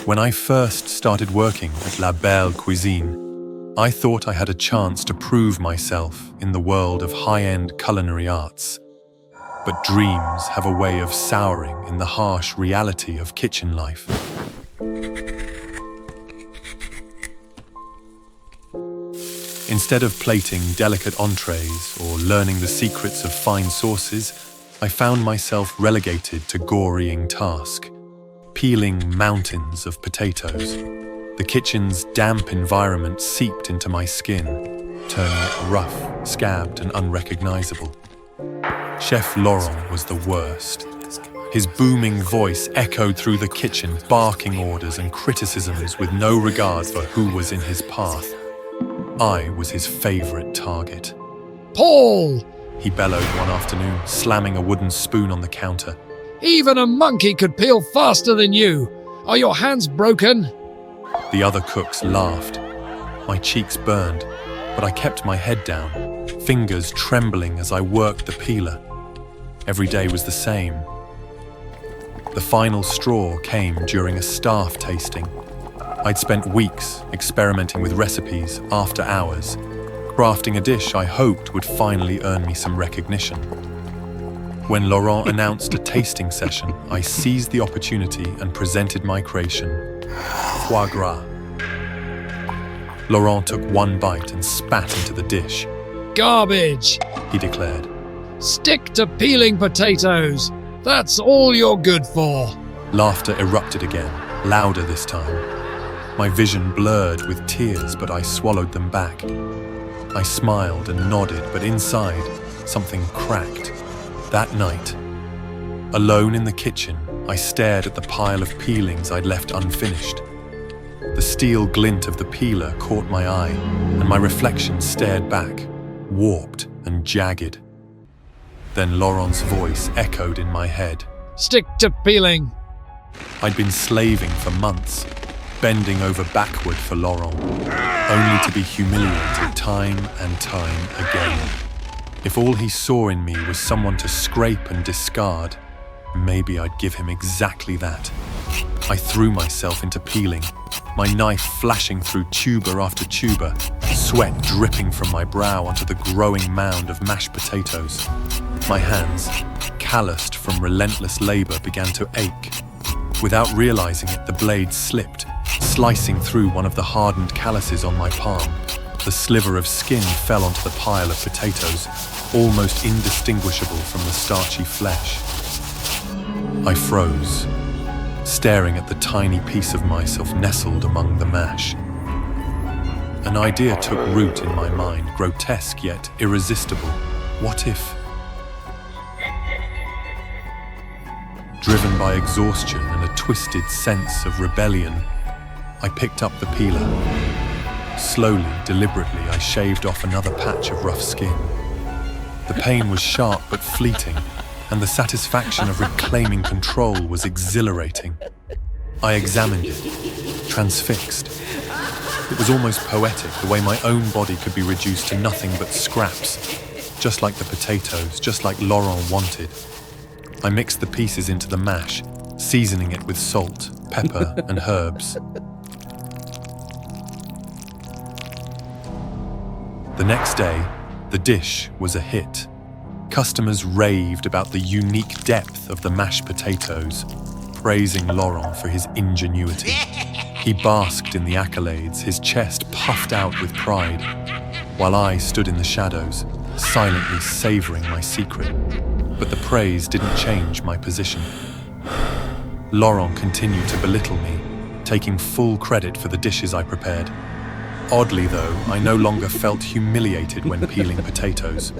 When I first started working at La Belle Cuisine, I thought I had a chance to prove myself in the world of high-end culinary arts. But dreams have a way of souring in the harsh reality of kitchen life. Instead of plating delicate entrees or learning the secrets of fine sauces, I found myself relegated to gorying task, peeling mountains of potatoes. The kitchen's damp environment seeped into my skin, turning it rough, scabbed, and unrecognizable. Chef Laurent was the worst. His booming voice echoed through the kitchen, barking orders and criticisms with no regard for who was in his path. I was his favorite target. "Paul!" he bellowed one afternoon, slamming a wooden spoon on the counter. "Even a monkey could peel faster than you. Are your hands broken?" The other cooks laughed. My cheeks burned, but I kept my head down, fingers trembling as I worked the peeler. Every day was the same. The final straw came during a staff tasting. I'd spent weeks experimenting with recipes after hours, crafting a dish I hoped would finally earn me some recognition. When Laurent announced a tasting session, I seized the opportunity and presented my creation, foie gras. Laurent took one bite and spat into the dish. "Garbage," he declared. "Stick to peeling potatoes. That's all you're good for." Laughter erupted again, louder this time. My vision blurred with tears, but I swallowed them back. I smiled and nodded, but inside, something cracked. That night, alone in the kitchen, I stared at the pile of peelings I'd left unfinished. The steel glint of the peeler caught my eye, and my reflection stared back, warped and jagged. Then Laurent's voice echoed in my head. "Stick to peeling." I'd been slaving for months, bending over backward for Laurent, only to be humiliated time and time again. If all he saw in me was someone to scrape and discard, maybe I'd give him exactly that. I threw myself into peeling, my knife flashing through tuber after tuber, sweat dripping from my brow onto the growing mound of mashed potatoes. My hands, calloused from relentless labor, began to ache. Without realizing it, the blade slipped, slicing through one of the hardened calluses on my palm. The sliver of skin fell onto the pile of potatoes, almost indistinguishable from the starchy flesh. I froze, staring at the tiny piece of myself nestled among the mash. An idea took root in my mind, grotesque yet irresistible. What if? Driven by exhaustion and a twisted sense of rebellion, I picked up the peeler. Slowly, deliberately, I shaved off another patch of rough skin. The pain was sharp but fleeting, and the satisfaction of reclaiming control was exhilarating. I examined it, transfixed. It was almost poetic, the way my own body could be reduced to nothing but scraps, just like the potatoes, just like Laurent wanted. I mixed the pieces into the mash, seasoning it with salt, pepper, and herbs. The next day, the dish was a hit. Customers raved about the unique depth of the mashed potatoes, praising Laurent for his ingenuity. He basked in the accolades, his chest puffed out with pride, while I stood in the shadows, silently savoring my secret. But the praise didn't change my position. Laurent continued to belittle me, taking full credit for the dishes I prepared. Oddly though, I no longer felt humiliated when peeling potatoes.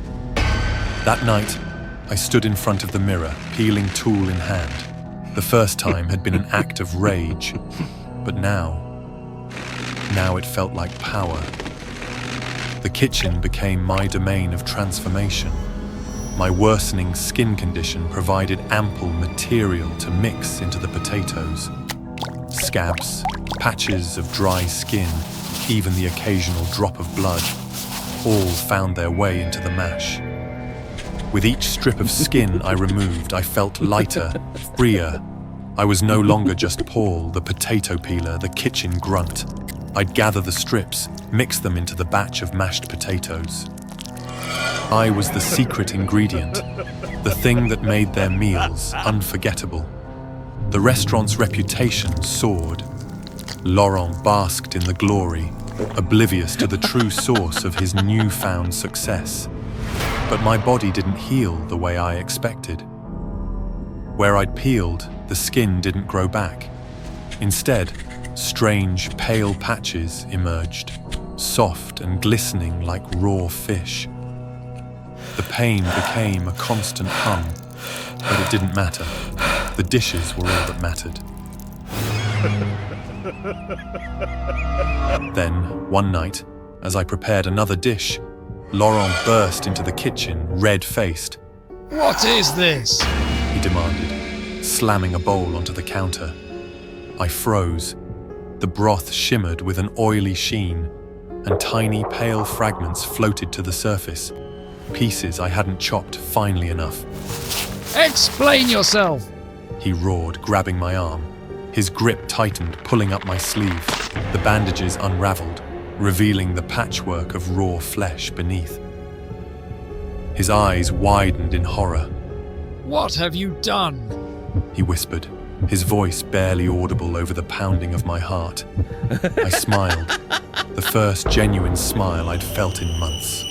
That night, I stood in front of the mirror, peeling tool in hand. The first time had been an act of rage, but now it felt like power. The kitchen became my domain of transformation. My worsening skin condition provided ample material to mix into the potatoes. Scabs, patches of dry skin, even the occasional drop of blood, all found their way into the mash. With each strip of skin I removed, I felt lighter, freer, I was no longer just Paul, the potato peeler, the kitchen grunt. I'd gather the strips, mix them into the batch of mashed potatoes. I was the secret ingredient, the thing that made their meals unforgettable. The restaurant's reputation soared. Laurent basked in the glory, oblivious to the true source of his newfound success. But my body didn't heal the way I expected. Where I'd peeled, the skin didn't grow back. Instead, strange, pale patches emerged, soft and glistening like raw fish. The pain became a constant hum, but it didn't matter. The dishes were all that mattered. Then, one night, as I prepared another dish, Laurent burst into the kitchen, red-faced. What is this? He demanded, slamming a bowl onto the counter. I froze. The broth shimmered with an oily sheen, and tiny pale fragments floated to the surface, pieces I hadn't chopped finely enough. Explain yourself! He roared, grabbing my arm. His grip tightened, pulling up my sleeve. The bandages unraveled, revealing the patchwork of raw flesh beneath. His eyes widened in horror. What have you done? He whispered, his voice barely audible over the pounding of my heart. I smiled, the first genuine smile I'd felt in months.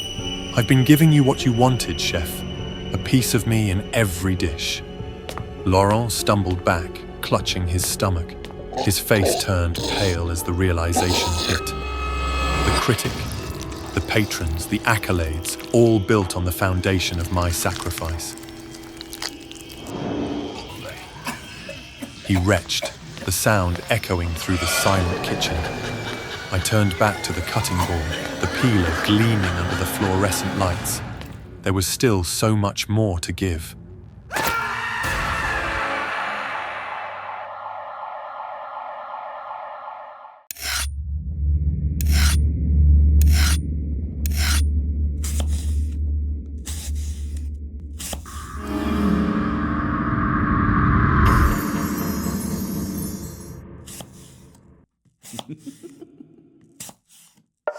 I've been giving you what you wanted, chef. A piece of me in every dish. Laurent stumbled back, clutching his stomach. His face turned pale as the realization hit. The critic, the patrons, the accolades, all built on the foundation of my sacrifice. He retched, the sound echoing through the silent kitchen. I turned back to the cutting board, the peeler gleaming under the fluorescent lights. There was still so much more to give.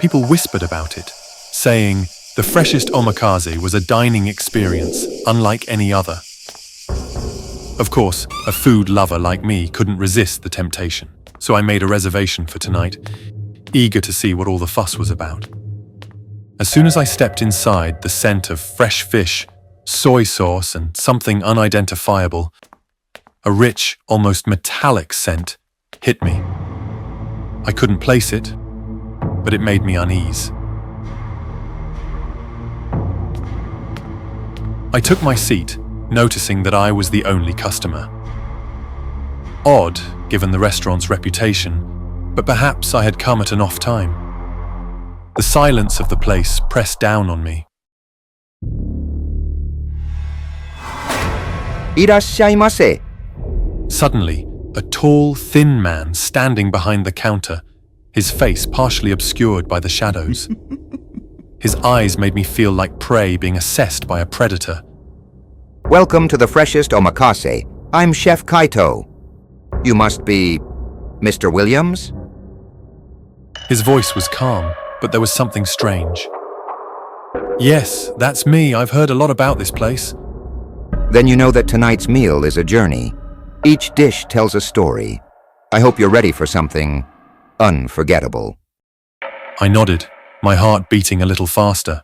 People whispered about it, saying the freshest omakase was a dining experience unlike any other. Of course, a food lover like me couldn't resist the temptation, so I made a reservation for tonight, eager to see what all the fuss was about. As soon as I stepped inside, the scent of fresh fish, soy sauce, and something unidentifiable, a rich, almost metallic scent, hit me. I couldn't place it, but it made me uneasy. I took my seat, noticing that I was the only customer. Odd, given the restaurant's reputation, but perhaps I had come at an off time. The silence of the place pressed down on me. いらっしゃいませ. Suddenly, a tall, thin man standing behind the counter, his face partially obscured by the shadows. His eyes made me feel like prey being assessed by a predator. Welcome to the freshest omakase. I'm Chef Kaito. You must be Mr. Williams? His voice was calm, but there was something strange. Yes, that's me. I've heard a lot about this place. Then you know that tonight's meal is a journey. Each dish tells a story. I hope you're ready for something unforgettable. I nodded, my heart beating a little faster.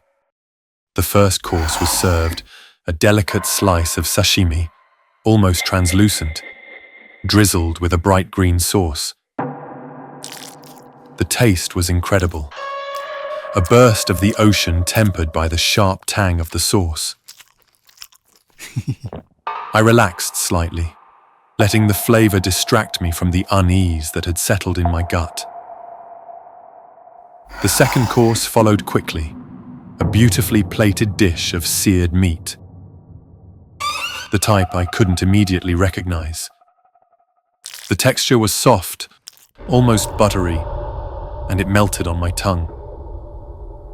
The first course was served, a delicate slice of sashimi, almost translucent, drizzled with a bright green sauce. The taste was incredible. A burst of the ocean tempered by the sharp tang of the sauce. I relaxed slightly, letting the flavor distract me from the unease that had settled in my gut. The second course followed quickly, a beautifully plated dish of seared meat. The type I couldn't immediately recognize. The texture was soft, almost buttery, and it melted on my tongue.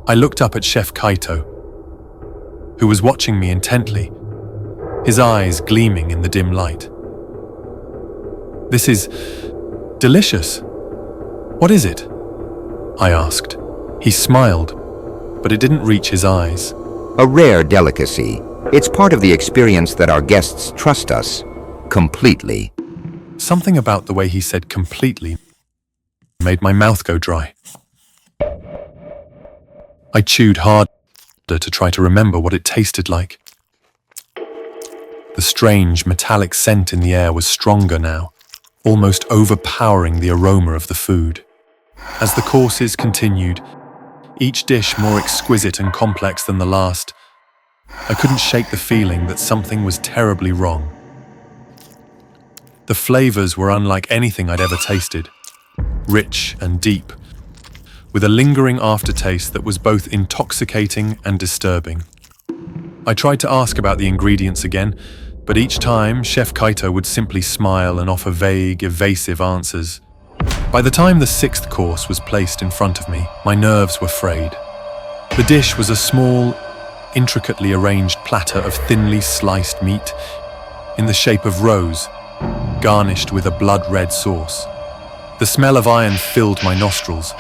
I looked up at Chef Kaito, who was watching me intently, his eyes gleaming in the dim light. This is delicious. What is it? I asked. He smiled, but it didn't reach his eyes. A rare delicacy. It's part of the experience that our guests trust us completely. Something about the way he said completely made my mouth go dry. I chewed harder to try to remember what it tasted like. The strange metallic scent in the air was stronger now, almost overpowering the aroma of the food. As the courses continued, each dish more exquisite and complex than the last, I couldn't shake the feeling that something was terribly wrong. The flavors were unlike anything I'd ever tasted, rich and deep, with a lingering aftertaste that was both intoxicating and disturbing. I tried to ask about the ingredients again, but each time Chef Kaito would simply smile and offer vague, evasive answers. By the time the 6th course was placed in front of me, my nerves were frayed. The dish was a small, intricately arranged platter of thinly sliced meat in the shape of rose, garnished with a blood-red sauce. The smell of iron filled my nostrils,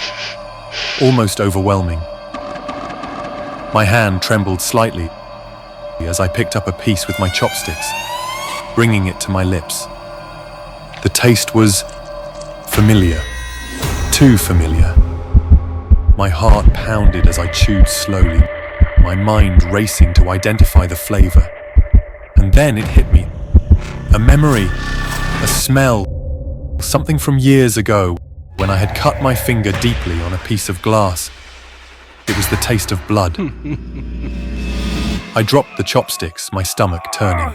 almost overwhelming. My hand trembled slightly as I picked up a piece with my chopsticks, bringing it to my lips. The taste was familiar, too familiar. My heart pounded as I chewed slowly, my mind racing to identify the flavor. And then it hit me. A memory, a smell, something from years ago when I had cut my finger deeply on a piece of glass. It was the taste of blood. I dropped the chopsticks, my stomach turning.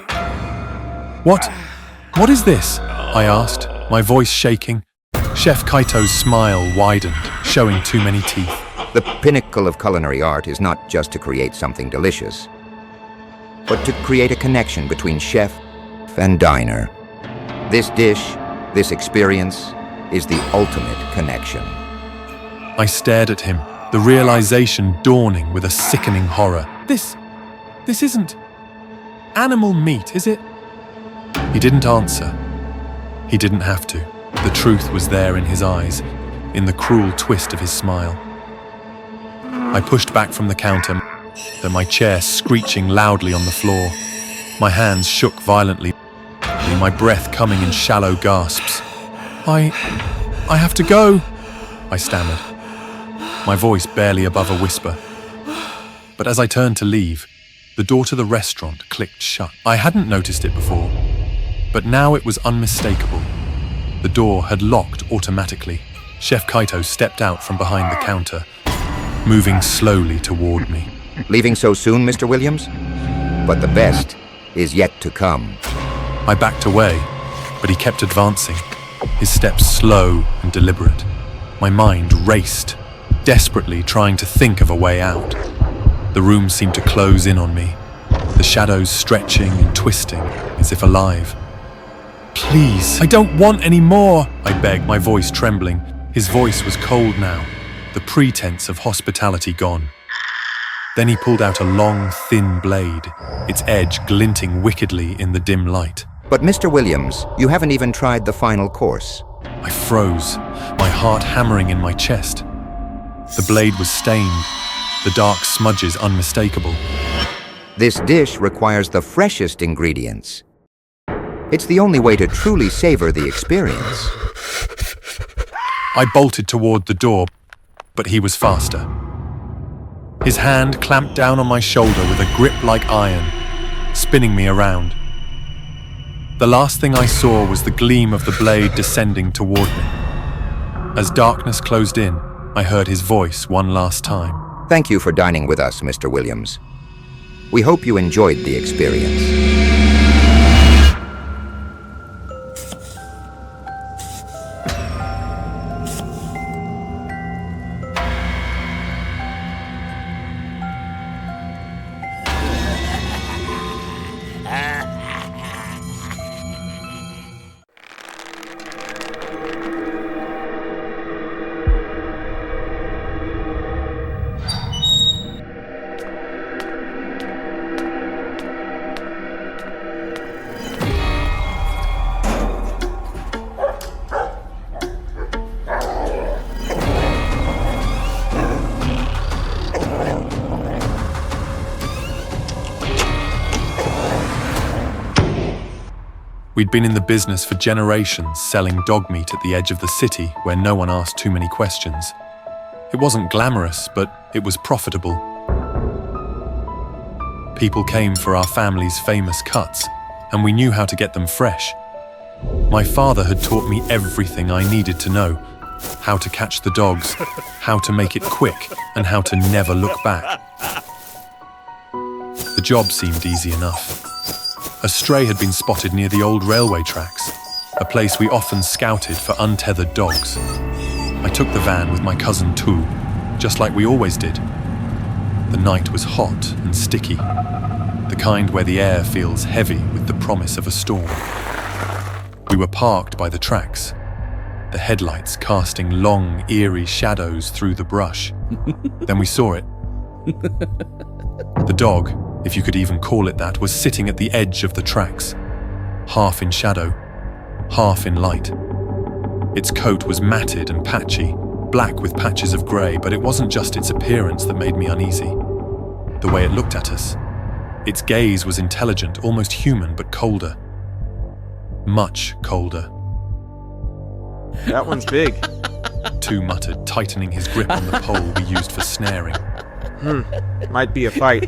What is this? I asked, my voice shaking. Chef Kaito's smile widened, showing too many teeth. The pinnacle of culinary art is not just to create something delicious, but to create a connection between chef and diner. This dish, this experience, is the ultimate connection. I stared at him, the realization dawning with a sickening horror. This isn't animal meat, is it? He didn't answer. He didn't have to. The truth was there in his eyes, in the cruel twist of his smile. I pushed back from the counter, my chair screeching loudly on the floor. My hands shook violently, my breath coming in shallow gasps. I have to go, I stammered, my voice barely above a whisper. But as I turned to leave, the door to the restaurant clicked shut. I hadn't noticed it before, but now it was unmistakable. The door had locked automatically. Chef Kaito stepped out from behind the counter, moving slowly toward me. Leaving so soon, Mr. Williams? But the best is yet to come. I backed away, but he kept advancing, his steps slow and deliberate. My mind raced, desperately trying to think of a way out. The room seemed to close in on me, the shadows stretching and twisting as if alive. Please, I don't want any more, I begged, my voice trembling. His voice was cold now, the pretense of hospitality gone. Then he pulled out a long, thin blade, its edge glinting wickedly in the dim light. But Mr. Williams, you haven't even tried the final course. I froze, my heart hammering in my chest. The blade was stained, the dark smudges unmistakable. This dish requires the freshest ingredients. It's the only way to truly savor the experience. I bolted toward the door, but he was faster. His hand clamped down on my shoulder with a grip like iron, spinning me around. The last thing I saw was the gleam of the blade descending toward me. As darkness closed in, I heard his voice one last time. Thank you for dining with us, Mr. Williams. We hope you enjoyed the experience. We'd been in the business for generations, selling dog meat at the edge of the city where no one asked too many questions. It wasn't glamorous, but it was profitable. People came for our family's famous cuts, and we knew how to get them fresh. My father had taught me everything I needed to know: how to catch the dogs, how to make it quick, and how to never look back. The job seemed easy enough. A stray had been spotted near the old railway tracks, a place we often scouted for untethered dogs. I took the van with my cousin Tu, just like we always did. The night was hot and sticky, the kind where the air feels heavy with the promise of a storm. We were parked by the tracks, the headlights casting long, eerie shadows through the brush. Then we saw it. The dog, if you could even call it that, was sitting at the edge of the tracks, half in shadow, half in light. Its coat was matted and patchy, black with patches of grey, but it wasn't just its appearance that made me uneasy. The way it looked at us. Its gaze was intelligent, almost human, but colder. Much colder. That one's big. Tu muttered, tightening his grip on the pole we used for snaring. Might be a fight.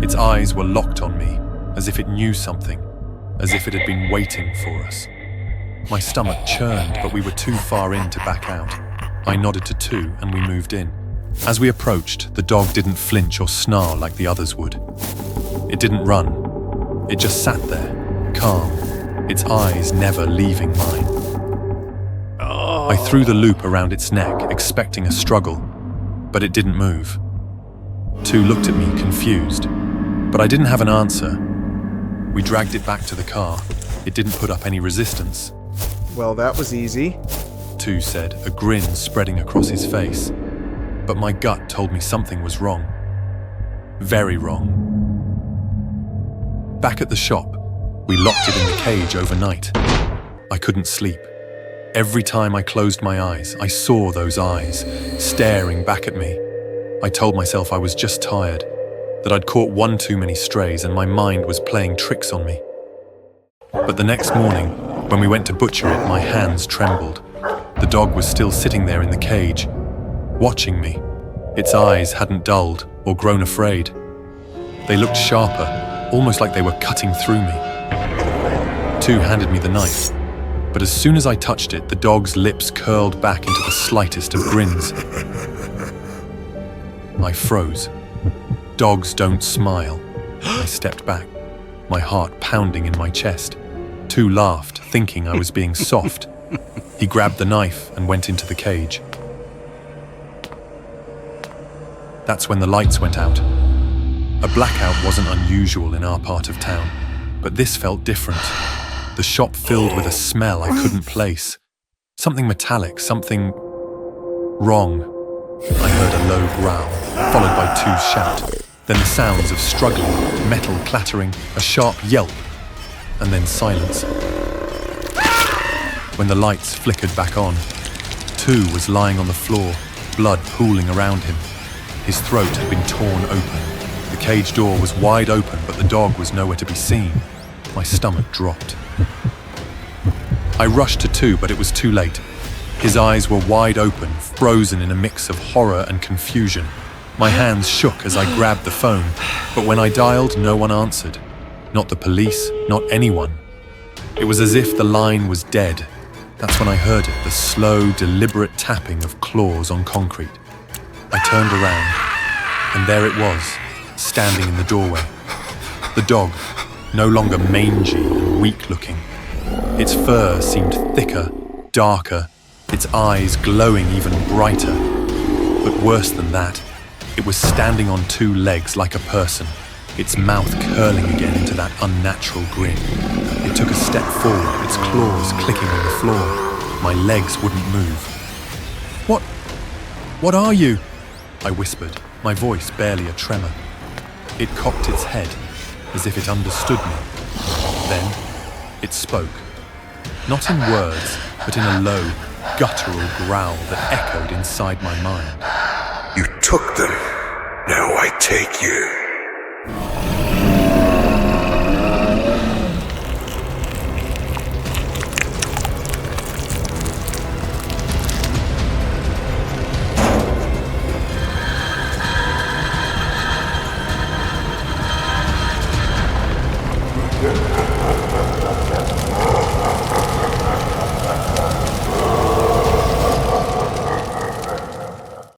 Its eyes were locked on me, as if it knew something, as if it had been waiting for us. My stomach churned, but we were too far in to back out. I nodded to Tu, and we moved in. As we approached, the dog didn't flinch or snarl like the others would. It didn't run. It just sat there, calm, its eyes never leaving mine. I threw the loop around its neck, expecting a struggle, but it didn't move. Tu looked at me, confused, but I didn't have an answer. We dragged it back to the car. It didn't put up any resistance. Well, that was easy. Tu said, a grin spreading across his face. But my gut told me something was wrong. Very wrong. Back at the shop, we locked it in the cage overnight. I couldn't sleep. Every time I closed my eyes, I saw those eyes, staring back at me. I told myself I was just tired, that I'd caught one too many strays and my mind was playing tricks on me. But the next morning, when we went to butcher it, my hands trembled. The dog was still sitting there in the cage, watching me. Its eyes hadn't dulled or grown afraid. They looked sharper, almost like they were cutting through me. Tu handed me the knife, but as soon as I touched it, the dog's lips curled back into the slightest of grins. I froze. Dogs don't smile. I stepped back, my heart pounding in my chest. Tu laughed, thinking I was being soft. He grabbed the knife and went into the cage. That's when the lights went out. A blackout wasn't unusual in our part of town, but this felt different. The shop filled with a smell I couldn't place. Something metallic, something wrong. I heard a low growl, followed by Tu's shout. Then the sounds of struggling, metal clattering, a sharp yelp, and then silence. When the lights flickered back on, Tu was lying on the floor, blood pooling around him. His throat had been torn open. The cage door was wide open, but the dog was nowhere to be seen. My stomach dropped. I rushed to Tu, but it was too late. His eyes were wide open, frozen in a mix of horror and confusion. My hands shook as I grabbed the phone, but when I dialed, no one answered. Not the police, not anyone. It was as if the line was dead. That's when I heard it, the slow, deliberate tapping of claws on concrete. I turned around, and there it was, standing in the doorway. The dog, no longer mangy and weak-looking. Its fur seemed thicker, darker, its eyes glowing even brighter. But worse than that, it was standing on two legs like a person, its mouth curling again into that unnatural grin. It took a step forward, its claws clicking on the floor. My legs wouldn't move. What are you? I whispered, my voice barely a tremor. It cocked its head, as if it understood me. Then, it spoke. Not in words, but in a low, guttural growl that echoed inside my mind. You took them. Now I take you.